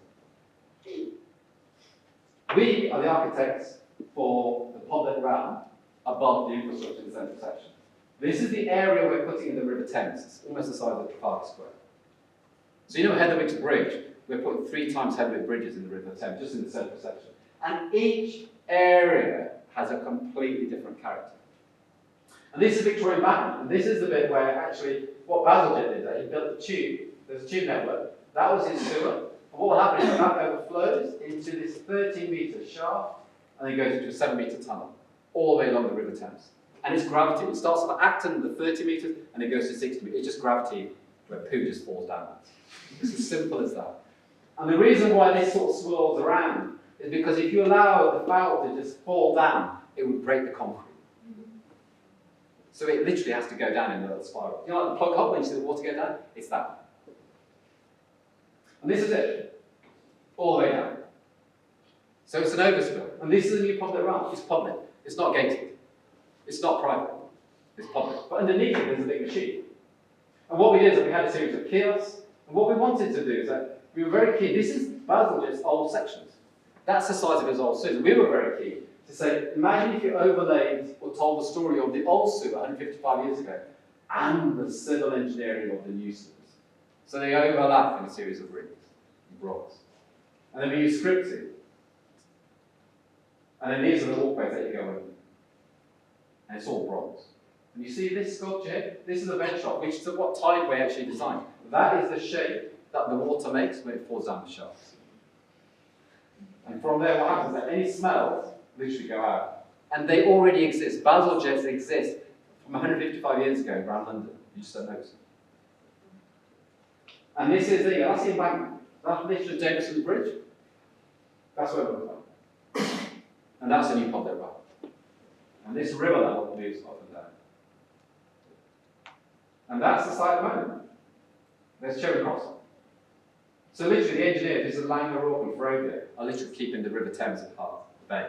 S2: We are the architects for the public realm above the infrastructure in the central section. This is the area we're putting in the River Thames. It's almost the size of Trafalgar Square. So you know Heatherwick's Bridge? We're putting 3 times Heatherwick bridges in the River Thames, just in the central section. And each area has a completely different character. And this is Victorian Batman, and this is the bit where actually what Bazalgette did there, he built the tube. There's a tube network. That was his sewer. And what will happen is that overflows into this 13-metre shaft and then goes into a 7-metre tunnel all the way along the River Thames. And it's gravity. It starts at Acton, the 30 metres, and it goes to 60 metres. It's just gravity where poo just falls down. It's as simple as that. And the reason why this sort of swirls around is because if you allow the foul to just fall down, it would break the concrete. So it literally has to go down in a little spiral. You know, like the plug hole when you see the water go down? It's that. And this is it. All the way down. So it's an overspill. And this is a new public realm. It's public. It's not gated. It's not private. It's public. But underneath it, there's a big machine. And what we did is that we had a series of kiosks. And what we wanted to do is that we were very keen. This is Baselget's old sections. That's the size of his old sewers. We were very keen to say, imagine if you overlaid or told the story of the old sewer 155 years ago and the civil engineering of the new sewers. So they overlap in a series of rings and blocks. And then we use scripting. And then these are the walkways that you go in. And it's all bronze. And you see this sculpture here? This is a vent shot, which is what Tideway actually designed. That is the shape that the water makes when it falls down the shafts. And from there, what happens is that any smells literally go out. And they already exist. Baseljets exist from 155 years ago around London. You just don't notice it. And this is that's the embankment. That's literally Jameson Bridge. That's where we're from. And that's a new public realm. And this river level moves up and down. And that's the site at the moment. There's Charing Cross. So literally the engineers, this is Langer, Rourke and Ferrovia, are literally keeping the River Thames apart, the bay,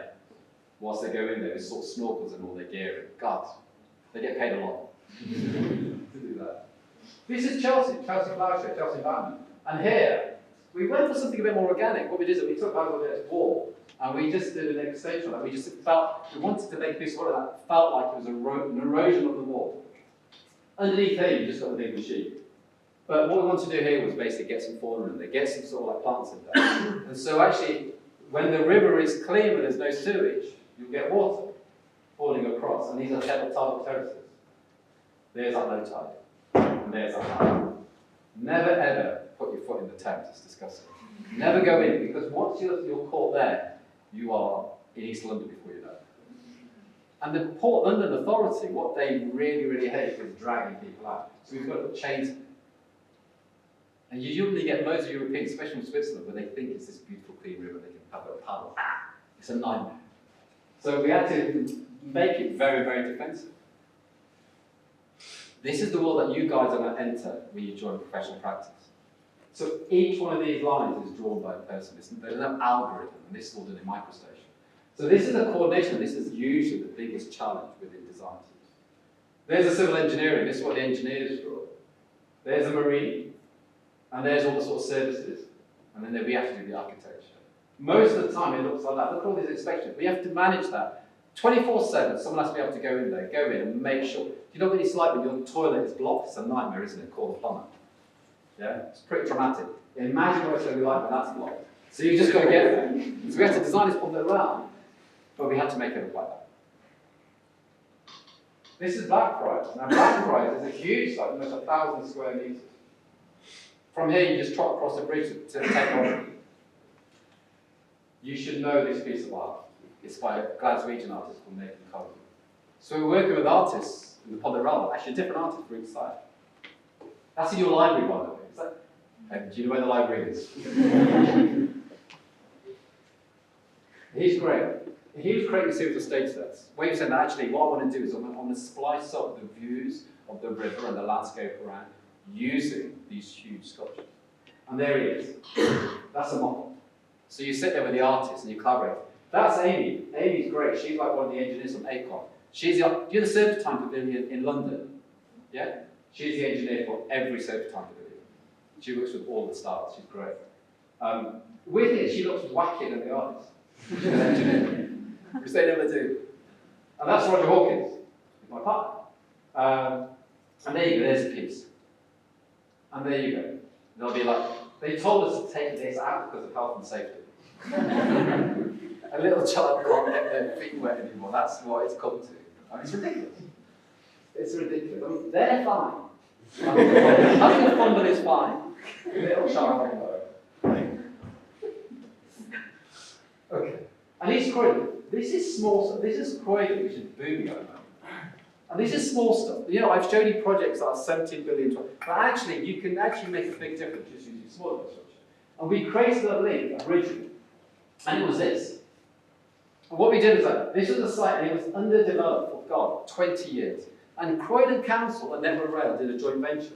S2: whilst they go in there with sort of snorkels and all their gear. God, they get paid a lot to do that. This is Chelsea Flower Show, Chelsea Environment. And here, we went for something a bit more organic. What we did is we took Baselget's wall and we just did an extension of that. We wanted to make a piece of water that felt like it was an erosion of the wall. Underneath here, you just got the big machine. But what we want to do here was basically get some fauna in there, get some sort of like plants in there. And so actually, when the river is clean and there's no sewage, you'll get water falling across. And these are tidal terraces. There's our low tide. And there's our high. Never ever put your foot in the Thames, it's disgusting. Never go in, because once you're caught there, you are in East London before you know it. And the Port London Authority, what they really, really hate is dragging people out. So we've got to put chains in. And you usually get loads of Europeans, especially in Switzerland, where they think it's this beautiful clean river, they can have a paddle. It's a nightmare. So we had to make it very, very defensive. This is the world that you guys are going to enter when you join professional practice. So each one of these lines is drawn by a person. There's no algorithm, and this is all done in MicroStation. So this is a coordination, and this is usually the biggest challenge within design teams. There's a civil engineering, this is what the engineers draw. There's a marine, and there's all the sort of services. And then we have to do the architecture. Most of the time it looks like that. Look at all these inspections. We have to manage that. 24/7, someone has to be able to go in there, go in and make sure. Do you know what it's like when your toilet is blocked? It's a nightmare, isn't it? Call the plumber. Yeah? It's pretty traumatic. Imagine what it's going to be like when that's blocked. So you've just got to get there. So we had to design this public realm, but we had to make it look like that. This is Blackfriars. Now Blackfriars is a huge site, almost 1,000 square metres. From here you just trot across the bridge to take off. You should know this piece of art. It's by a Glaswegian artist called Nathan Cullen. So we're working with artists in the public realm, actually a different artist for each site. That's in your library, by the way. Do you know where the library is? He's great. He was creating a series of stage sets. Where he was saying that actually what I want to do is I'm going to splice up the views of the river and the landscape around using these huge sculptures. And there he is. That's a model. So you sit there with the artist and you collaborate. That's Amy. Amy's great. She's like one of the engineers from ACON. You're the Serpentine Pavilion in London. Yeah? She's the engineer for every Serpentine Pavilion. She works with all the stars. She's great. With it, she looks wackier than the artist. She's an engineer. Which they never do. And that's Roger Hawkins, my partner. And there you go, there's a piece. And there you go. They'll be like, they told us to take this out because of health and safety. A little child can't get their feet wet anymore. That's what it's come to. I mean, it's ridiculous. It's ridiculous. I mean, they're fine. Having a fondle is fine. A little child, though. Okay. And East Croydon, this is small stuff. This is Croydon, which is booming at the moment. And this is small stuff. You know, I've shown you projects that are 17 billion, but actually, you can actually make a big difference just using small infrastructure. And we created a link originally, and it was this. And what we did was that this was a site, and it was underdeveloped for, God, 20 years. And Croydon Council and Network Rail did a joint venture.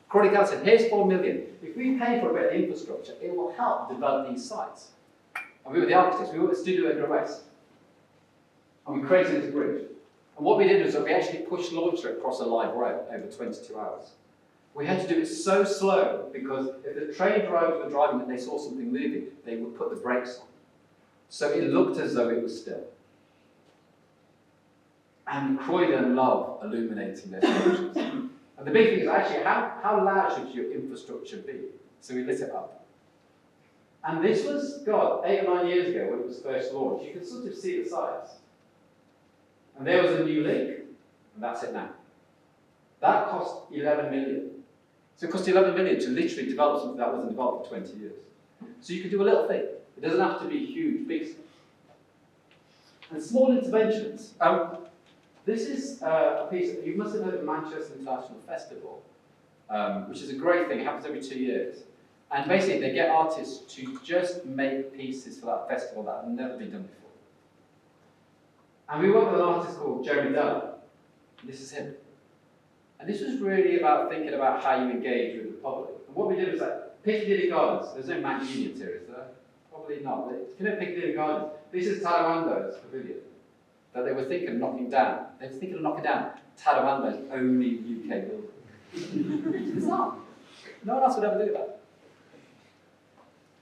S2: Croydon Council said, here's 4 million. If we pay for a bit of infrastructure, it will help develop these sites. And we were the architects. We were at Studio Edinburgh West. And we created this bridge. And what we did was that we actually pushed launcher across a live rail over 22 hours. We had to do it so slow because if the train drivers were driving and they saw something moving, they would put the brakes on. So it looked as though it was still. And Croydon love illuminating their structures. And the big thing is actually how loud should your infrastructure be? So we lit it up. And this was, God, 8 or 9 years ago when it was first launched. You could sort of see the size. And there was a new link, and that's it now. That cost 11 million. So it cost 11 million to literally develop something that wasn't developed for 20 years. So you can do a little thing. It doesn't have to be huge, big stuff. And small interventions. This is a piece, you must have heard of Manchester International Festival, which is a great thing. It happens every 2 years. And basically, they get artists to just make pieces for that festival that have never been done before. And we worked with an artist called Jeremy Della. This is him. And this was really about thinking about how you engage with the public. And what we did was like, Piccadilly Gardens. There's no Mount Union here, is there? Probably not. But if you know Piccadilly Gardens, this is Tadawando's pavilion that they were thinking of knocking down. They were thinking of knocking down Tadawando's only UK building. It's not. No one else would ever do that.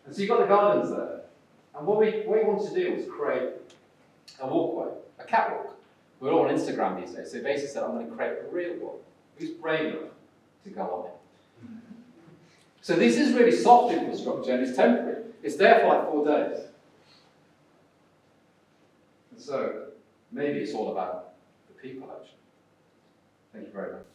S2: And so you've got the gardens there. And what we wanted to do was create a walkway, a catwalk. We're all on Instagram these days, so they basically said, I'm going to create a real one. Who's brave enough to go on it? So this is really soft infrastructure, and it's temporary. It's there for like 4 days. And so maybe it's all about the people, actually. Thank you very much.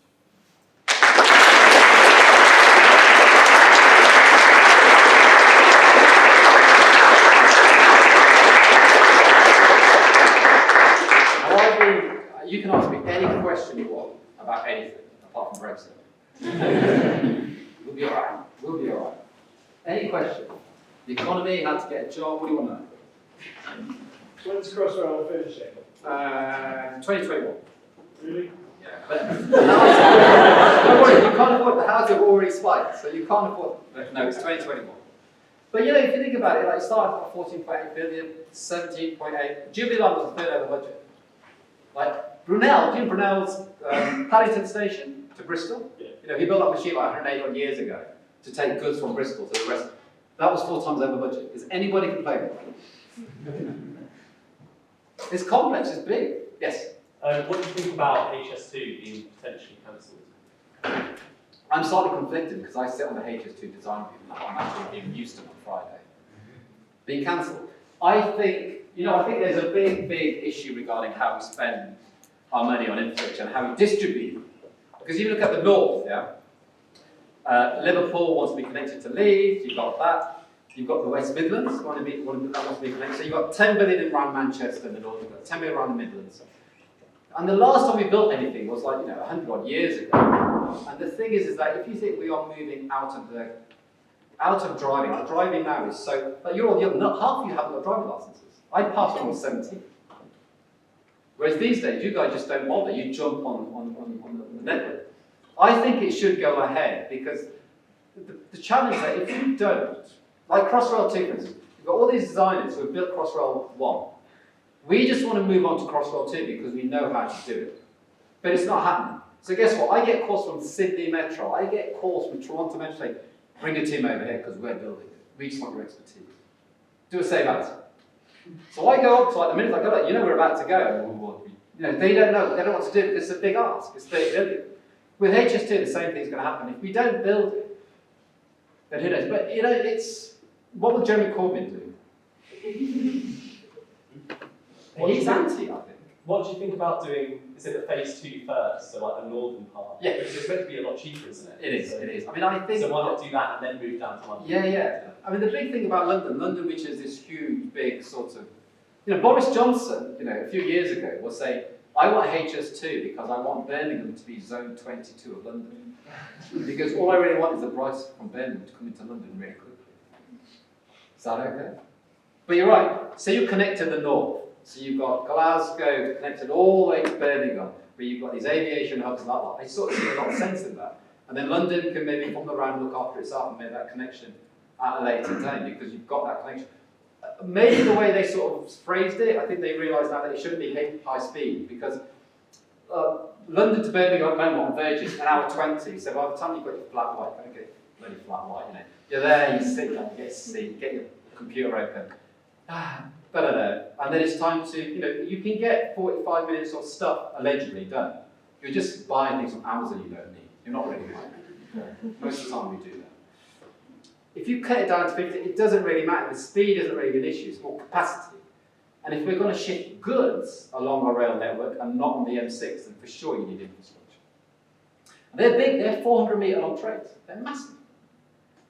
S2: You can ask me any question you want about anything, apart from Brexit. We'll be all right. We'll be all right. Any question? The economy, how to get a job, what do you want to know?
S3: When's Crossrail finishing?
S2: 2021.
S3: Really?
S2: Yeah. But don't worry, you can't afford the houses have already spiked, so you can't afford it. No, it's 2021. But you know, if you think about it, like it started at 14.8 billion, 17.8. Jubilee Line was a third over budget. Like Brunel, do you know Brunel's Paddington Station to Bristol?
S3: Yeah.
S2: You know, he built that machine like 180 odd years ago to take goods from Bristol to the rest. That was 4 times over budget. Is anybody complaining? It's complex, it's big. Yes?
S4: What do you think about HS2 being potentially cancelled?
S2: I'm slightly conflicted because I sit on the HS2 design group and I'm actually being used to on Friday. Being cancelled. I think there's a big issue regarding how we spend our money on infrastructure and how we distribute. Because you look at the north, yeah? Liverpool wants to be connected to Leeds, you've got that. You've got the West Midlands, that wants to be connected. So you've got 10 billion around Manchester in the north, you've got 10 billion around the Midlands. And the last time we built anything was like, 100 odd years ago. And the thing is that if you think we are moving out of driving, like driving now is so, like you're all young, not half of you haven't got driving licenses. I passed when I was 17. Whereas these days, you guys just don't bother, you jump on the network. I think it should go ahead because the challenge is that if you don't, like Crossrail 2 for instance, you've got all these designers who have built Crossrail 1. We just want to move on to Crossrail 2 because we know how to do it. But it's not happening. So guess what? I get calls from Sydney Metro, I get calls from Toronto Metro saying, bring a team over here because we're building it. We just want your expertise. Do a save as. So I go up to like the minute I go, like, we're about to go. They don't know, they don't know what to do because it's a big ask. It's 30 billion. With HS2, the same thing's going to happen. If we don't build it, then who knows? But it's what will Jeremy Corbyn do? He's anti, I think.
S4: What do you think about doing, is it the phase 2 first, so like the northern part?
S2: Yeah.
S4: Because it's meant to be a lot cheaper, isn't it?
S2: It is, it is. I mean, I think...
S4: So why not do that and then move down to London?
S2: Yeah. I mean, the big thing about London, which is this huge, big sort of... Boris Johnson, a few years ago, was saying, I want HS2 because I want Birmingham to be zone 22 of London. Because all I really want is the Brights from Birmingham to come into London really quickly. Is that okay? But you're right. So you connect to the north. So you've got Glasgow connected all the way to Birmingham, where you've got these aviation hubs and that lot. I sort of see a lot of sense in that. And then London can maybe from around look after itself and make that connection at a later time because you've got that connection. Maybe the way they sort of phrased it, I think they realised now that it shouldn't be high speed because London to Birmingham at the moment on Virgin, an hour 20. So by the time you've got your flat white, don't get bloody flat white, You're there, you sit down, get a seat, get your computer open. But I don't know. And then it's time to, you can get 45 minutes of stuff allegedly done. You're just buying things from Amazon you don't need. You're not really buying. Most of the time we do that. If you cut it down to 50, it doesn't really matter. The speed isn't really an issue, it's more capacity. And if we're going to ship goods along our rail network and not on the M6, then for sure you need infrastructure. And they're big, they're 400 metre long trains. They're massive.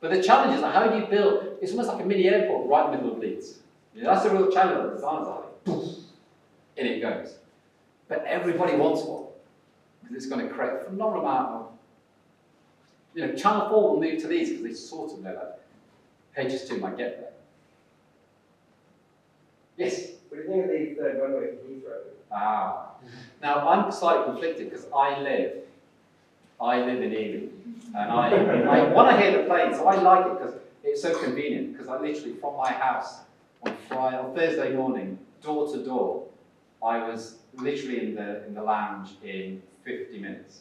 S2: But the challenge is, how do you build, it's almost like a mini airport right in the middle of Leeds. That's the real challenge that designers are like, poof, in it goes. But everybody wants one, because it's going to create a phenomenal amount of, Channel 4 will move to these because they sort of know that HS2 might get there. Yes?
S5: What do you think of the third runway for Heathrow?
S2: Now I'm slightly conflicted because I live in Ely. And I want to hear the plane, so I like it because it's so convenient, because I literally, from my house on Thursday morning, door to door, I was literally in the lounge in 50 minutes.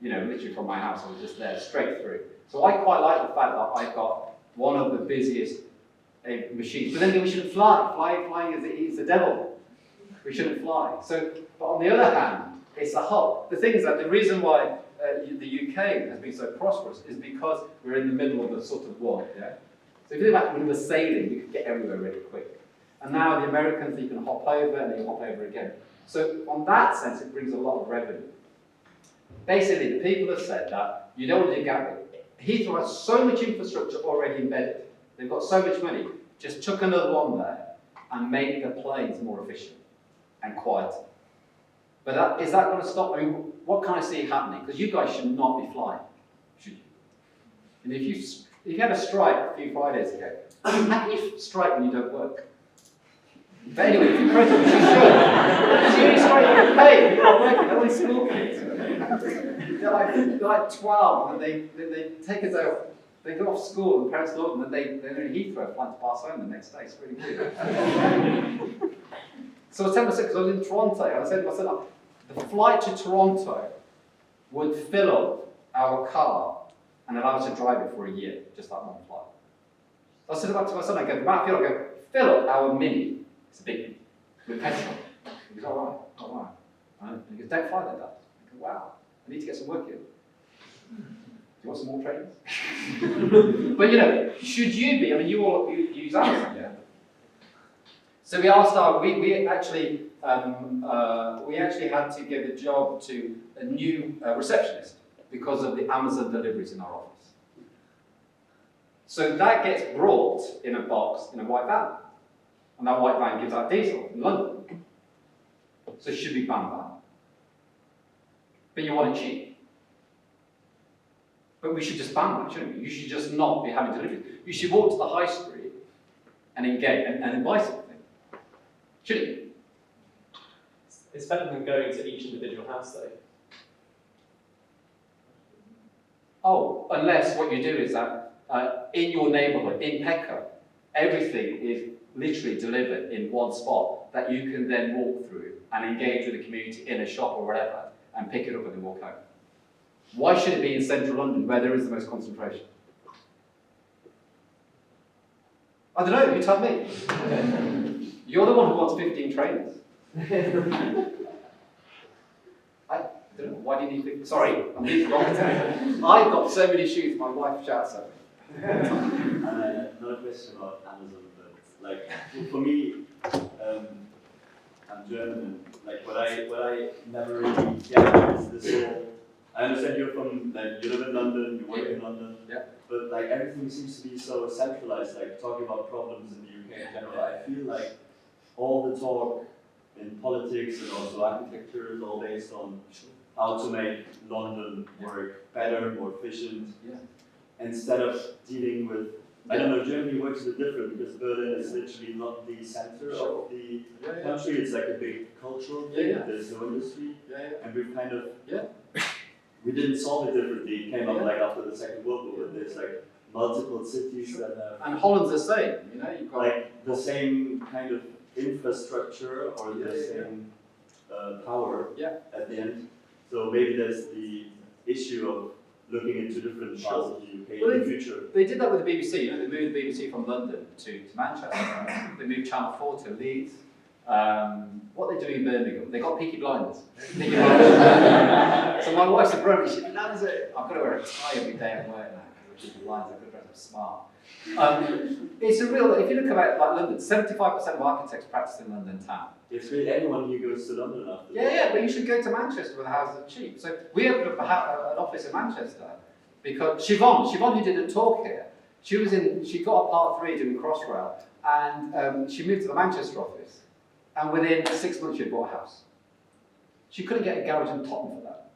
S2: Literally from my house, I was just there, straight through. So I quite like the fact that I've got one of the busiest machines. But then we shouldn't fly. Flying is the devil. We shouldn't fly. So, but on the other hand, it's a hub. The thing is that the reason why the UK has been so prosperous is because we're in the middle of a sort of war. Yeah? So if you think about when we were sailing, we could get everywhere really quick. And now the Americans, you can hop over and then you hop over again. So on that sense, it brings a lot of revenue. Basically, the people have said that you don't want to do Gatwick. Heathrow has so much infrastructure already embedded. They've got so much money. Just chuck another one there and make the planes more efficient and quieter. But is that going to stop? I mean, what can I see happening? Because you guys should not be flying, should you? And if you had a strike a few Fridays ago, how can you strike when you don't work? But anyway, if you protest, you should. So you strike for pay, you're not working, they're only school kids. They're like 12, and they take us out. They go off school, and parents love them, and they're in Heathrow flying to Barcelona the next day. It's really good. So I was telling my son, because I was in Toronto, and I said to my son, the flight to Toronto would fill up our car and allow us to drive it for a year, just that one flight. So I said to my son, I go, the amount of fuel, I go, fill up our Mini, it's a big Mini, with petrol. He goes, all right. And he goes, don't fly like that. I go, wow, I need to get some work in. Do you want some more trains? But should you be, I mean, you all use Amazon, yeah? So we asked we actually had to give a job to a new receptionist because of the Amazon deliveries in our office. So that gets brought in a box in a white van. And that white van gives out diesel in London. So should we ban that? But you want it cheap. But we should just ban that, shouldn't we? You should just not be having deliveries. You should walk to the high street and engage and buy something. Shouldn't you?
S4: It's better than going to each individual house, though.
S2: Oh, unless what you do is that in your neighbourhood, in Peckham, everything is literally delivered in one spot that you can then walk through and engage with the community in a shop or whatever and pick it up and then walk home. Why should it be in central London where there is the most concentration? I don't know, you tell me. You're the one who wants 15 trainers. I don't know, why do you need 15? Sorry, I'm leaving wrong. I've got so many shoes, my wife shouts at me.
S6: Not a question about Amazon, but like for me, I'm German, and like what I never really get is this whole. I understand you're from like you live in London, you work in London, but like everything seems to be so centralized. Like talking about problems in the UK in general, I feel like all the talk in politics and also architecture is all based on how to make London work better, more efficient, instead of dealing with. I don't know, Germany works a bit different because Berlin is literally not the center of the country. It's like a big cultural thing. There's no industry, and we've kind of we didn't solve it differently. It came up like after the Second World War. There's like multiple cities that have.
S2: And Holland's the same, you know. You've got
S6: like the same kind of infrastructure or the same power at the end. So maybe there's the issue of looking into different parts of the UK in the future.
S2: They did that with the BBC. You know, they moved the BBC from London to Manchester. They moved Channel 4 to Leeds. What are they doing in Birmingham? They got Peaky Blinders. So my wife's a broker. She loves it. I've got to wear a tie every day at work now because of Peaky Blinders. I've got to dress up smart. It's a real. If you look about like London, 75% of architects practice in London town.
S6: It's really anyone who goes to London after.
S2: Yeah, but you should go to Manchester where the houses are cheap. So we opened up an office in Manchester because Siobhan, who did a talk here, she got a part 3 doing Crossrail, and she moved to the Manchester office, and within 6 months she'd bought a house. She couldn't get a garage in Tottenham for that.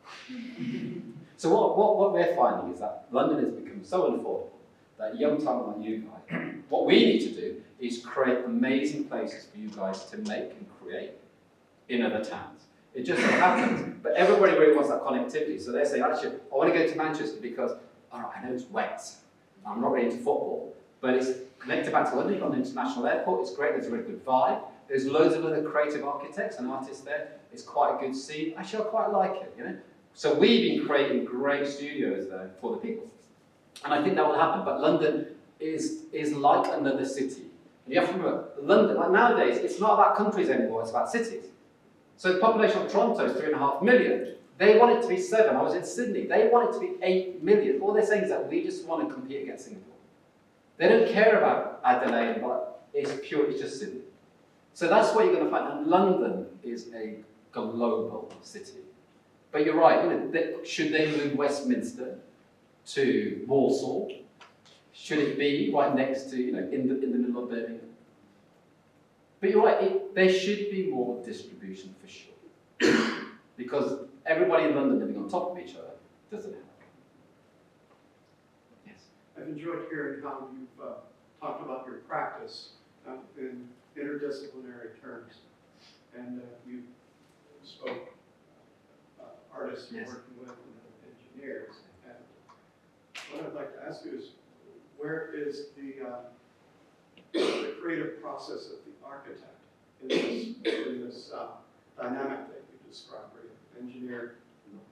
S2: So what we're finding is that London has become so unaffordable that young talent like you guys, what we need to do is create amazing places for you guys to make and create in other towns. It just so happens, but everybody really wants that connectivity. So they say, actually, I want to go to Manchester because, all right, I know it's wet, I'm not really into football, but it's connected back to London. You've got an international airport, it's great, there's a really good vibe. There's loads of other creative architects and artists there. It's quite a good scene. Actually, I quite like it, you know. So we've been creating great studios there for the people. And I think that will happen, but London is like another city. And you have to remember, London, like nowadays, it's not about countries anymore, it's about cities. So the population of Toronto is 3.5 million. They want it to be 7. I was in Sydney. They want it to be 8 million. All they're saying is that we just want to compete against Singapore. They don't care about Adelaide, but it's just Sydney. So that's what you're going to find. And London is a global city. But you're right, you know, should they move Westminster to Warsaw? Should it be right next to, you know, in the middle of Birmingham? But you're right, there should be more distribution for sure. Because everybody in London living on top of each other doesn't help. Yes?
S7: I've enjoyed hearing how you've talked about your practice in interdisciplinary terms. And you spoke artists you're working with and engineers. And what I'd like to ask you is, where is the creative process of the architect in this dynamic that you described, where you engineer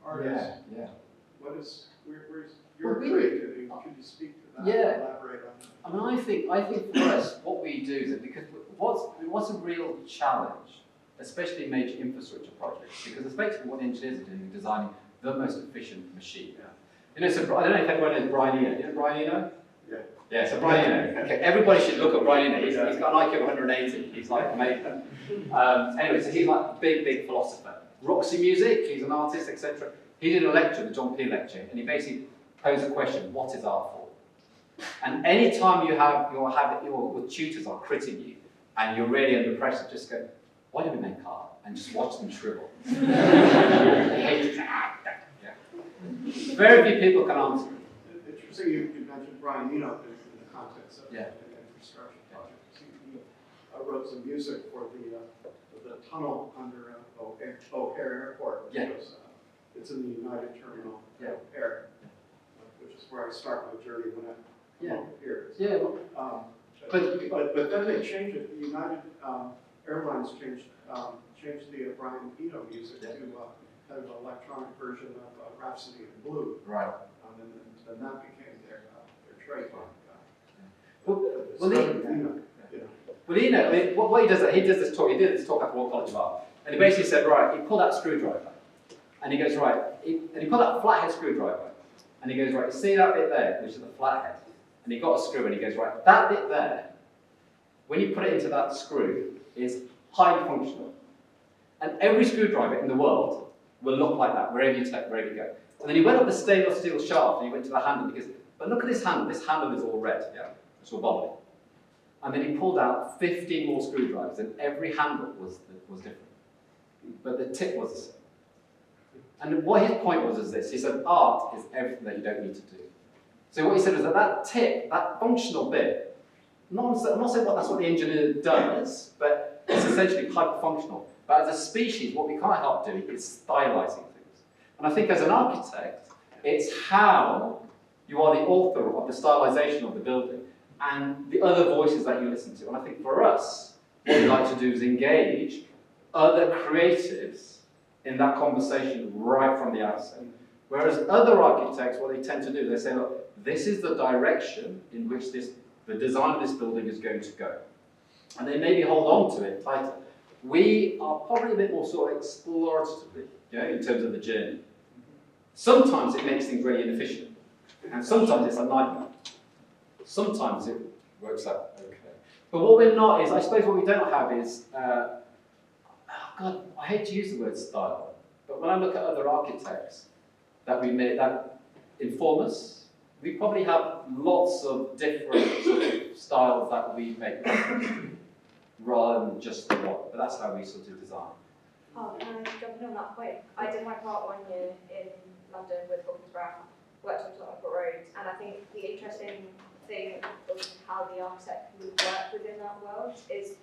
S7: artist?
S2: Yeah.
S7: Where's your creativity? Could you speak to that?
S2: Yeah.
S7: Elaborate on that?
S2: I mean, I think for us, what we do is that because what's a real challenge, especially in major infrastructure projects, because effectively what the engineers are doing is designing the most efficient machine. Yeah. You know, so I don't know if everyone knows Brian Eno. You know Brian Eno?
S7: Yeah.
S2: Yeah, so Brian Eno. Okay, everybody should look at Brian Eno. He's got an IQ of 180. He's like amazing. Anyway, so he's like a big philosopher. Roxy Music, he's an artist, etc. He did a lecture, the John P. lecture, and he basically posed a question: what is art for? And any time you have your tutors are critting you, and you're really under pressure, just go, why do we make art? And just watch them shrivel. They hate it. Yeah. Very few people can answer it.
S7: Interesting you mentioned Brian Eno in the context of an infrastructure project. He wrote some music for the tunnel under O'Hare Airport, which was, it's in the United Terminal at O'Hare, which is where I start my journey when I come over here. But then they changed it. The United Airlines changed the Brian Eno music to kind of an electronic version of Rhapsody in Blue. Right. And then that became their trademark.
S2: Eno, I mean, what he does, he did this talk at Royal College of Art, and he basically said, right, he pulled out a screwdriver, and he goes, right, and he pulled out a flathead screwdriver, and he goes, right, you see that bit there, which is the flathead, and he got a screw, and he goes, right, that bit there, when you put it into that screw, is highly functional. And every screwdriver in the world will look like that wherever you go. And then he went up the stainless steel shaft and he went to the handle and he goes, but look at this handle is all red, yeah, it's all bubbly. And then he pulled out 15 more screwdrivers and every handle was different. But the tip was the same. And what his point was is this, he said art is everything that you don't need to do. So what he said was that tip, that functional bit, I'm not saying that's what the engineer does, but it's essentially hyper-functional. But as a species, what we can't help doing is stylizing things. And I think as an architect, it's how you are the author of the stylization of the building and the other voices that you listen to. And I think for us, what we like to do is engage other creatives in that conversation right from the outset. Whereas other architects, what they tend to do, they say, look, this is the direction in which the design of this building is going to go. And they maybe hold on to it tighter. We are probably a bit more sort of exploratively, in terms of the journey. Sometimes it makes things really inefficient, and sometimes it's a nightmare. Sometimes it works out okay. But what we're not is, I suppose what we don't have is, God, I hate to use the word style, but when I look at other architects that we made that inform us, we probably have lots of different sort of styles that we make rather than just the one. But that's how we sort of design.
S8: Oh, jumping on that point, I did my part 1 year in London with Hawkins Brown, worked on Tottenham Court Road, and I think the interesting thing of how the architect would work within that world is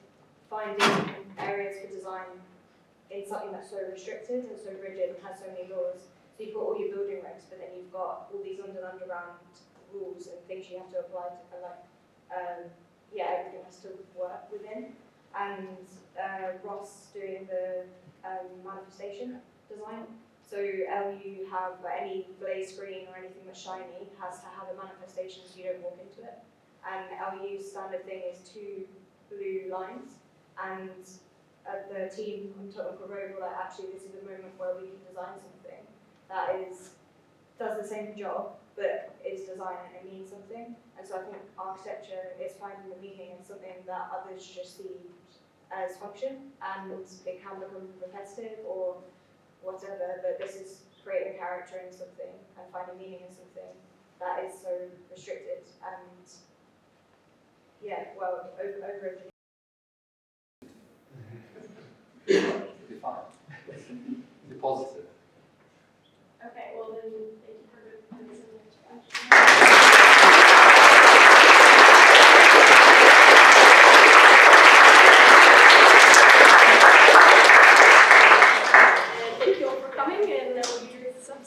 S8: finding areas for design in something that's so restricted and so rigid and has so many laws. So you've got all your building regs, but then you've got all these underground rules and things you have to apply to, and everything has to work within. And Ross doing the manifestation design. So LU have any glaze screen or anything that's shiny has to have a manifestation so you don't walk into it. And LU's standard thing is 2 blue lines. And the team on Tottenham Court Road were like, actually, this is a moment where we can design something that does the same job, but is design and it means something. And so I think architecture is finding the meaning in something that others just see as function, and it can become repetitive or whatever, but this is creating character in something and finding meaning in something that is so restricted and over
S2: Be fine. Be positive.